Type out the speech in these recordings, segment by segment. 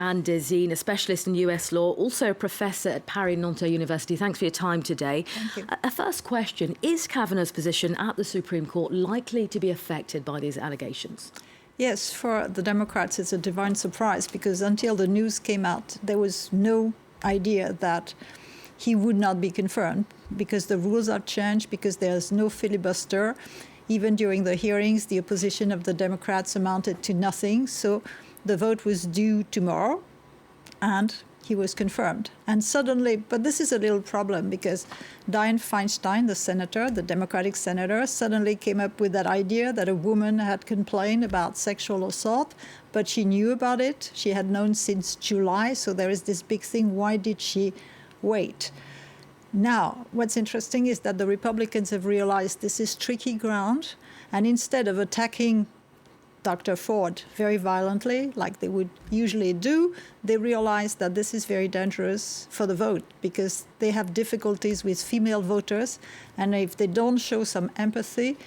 And Dezine, a specialist in US law, also a professor at Paris-Nanterre University. Thanks for your time today. Thank you. A first question, is Kavanaugh's position at the Supreme Court likely to be affected by these allegations? Yes, for the Democrats, it's a divine surprise because until the news came out, there was no idea that he would not be confirmed because the rules are changed, because there's no filibuster. Even during the hearings, the opposition of the Democrats amounted to nothing. So the vote was due tomorrow, and he was confirmed. And suddenly, but this is a little problem because Dianne Feinstein, the senator, the Democratic senator, suddenly came up with that idea that a woman had complained about sexual assault, but she knew about it. She had known since July, so there is this big thing. Why did she wait? Now, what's interesting is that the Republicans have realized this is tricky ground, and instead of attacking Dr. Ford very violently, like they would usually do, they realize that this is very dangerous for the vote because they have difficulties with female voters, and if they don't show some empathy,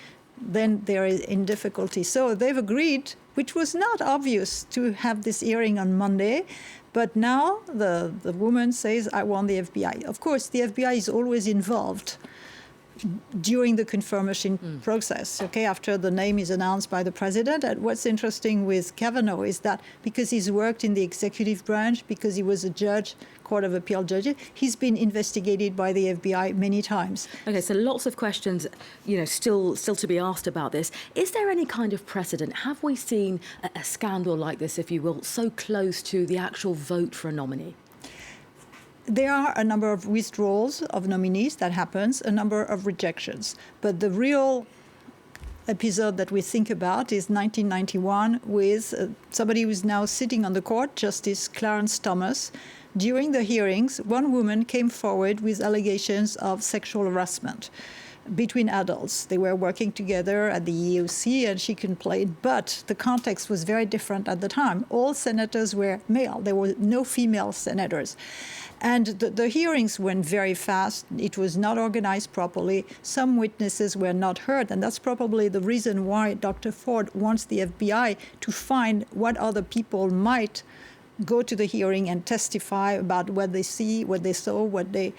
then they're in difficulty. So they've agreed, which was not obvious, to have this hearing on Monday. But now the woman says, I want the FBI. Of course, the FBI is always involved during the confirmation process, okay, after the name is announced by the president. And what's interesting with Kavanaugh is that because he's worked in the executive branch, because he was a judge, Court of Appeal judge, he's been investigated by the FBI many times. Okay, so lots of questions, still to be asked about this. Is there any kind of precedent? Have we seen a scandal like this, if you will, so close to the actual vote for a nominee? There are a number of withdrawals of nominees that happens, a number of rejections. But the real episode that we think about is 1991 with somebody who's now sitting on the court, Justice Clarence Thomas. During the hearings, one woman came forward with allegations of sexual harassment between adults. They were working together at the EEOC and she complained, but the context was very different at the time. All senators were male. There were no female senators. And the hearings went very fast. It was not organized properly. Some witnesses were not heard. And that's probably the reason why Dr. Ford wants the FBI to find what other people might go to the hearing and testify about what they see, what they saw, what they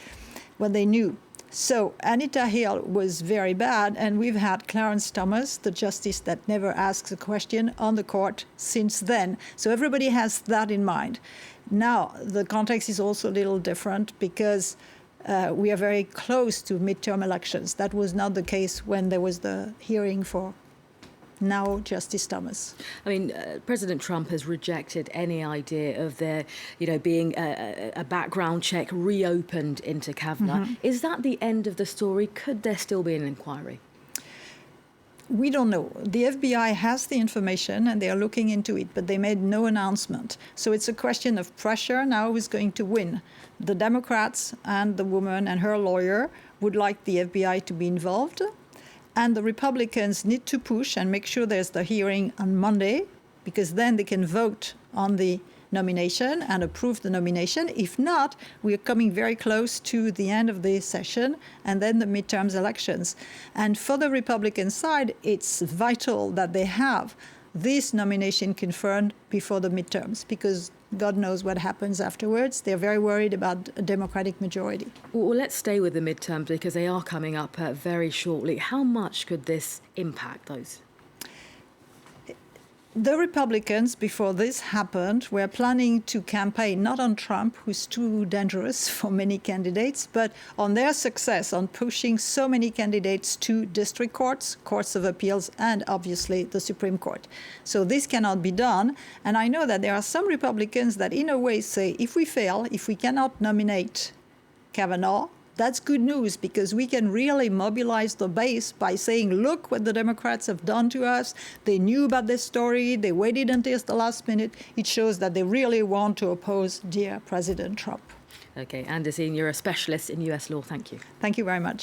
knew. So Anita Hill was very bad, and we've had Clarence Thomas, the justice that never asks a question, on the court since then. So everybody has that in mind. Now, the context is also a little different because we are very close to midterm elections. That was not the case when there was the hearing for now Justice Thomas. I mean, President Trump has rejected any idea of there, being a background check reopened into Kavanaugh. Mm-hmm. Is that the end of the story? Could there still be an inquiry? We don't know. The FBI has the information and they are looking into it, but they made no announcement. So it's a question of pressure now who's going to win. The Democrats and the woman and her lawyer would like the FBI to be involved. And the Republicans need to push and make sure there's the hearing on Monday, because then they can vote on the nomination and approve the nomination. If not, we are coming very close to the end of the session and then the midterms elections. And for the Republican side, it's vital that they have this nomination confirmed before the midterms, because God knows what happens afterwards. They're very worried about a Democratic majority. Well, let's stay with the midterms because they are coming up very shortly. How much could this impact those? The Republicans, before this happened, were planning to campaign not on Trump, who's too dangerous for many candidates, but on their success, on pushing so many candidates to district courts, courts of appeals, and obviously the Supreme Court. So this cannot be done. And I know that there are some Republicans that in a way say, if we fail, if we cannot nominate Kavanaugh, that's good news because we can really mobilize the base by saying, look what the Democrats have done to us. They knew about this story. They waited until the last minute. It shows that they really want to oppose dear President Trump. Okay, and Dezine, you're a specialist in US law. Thank you. Thank you very much.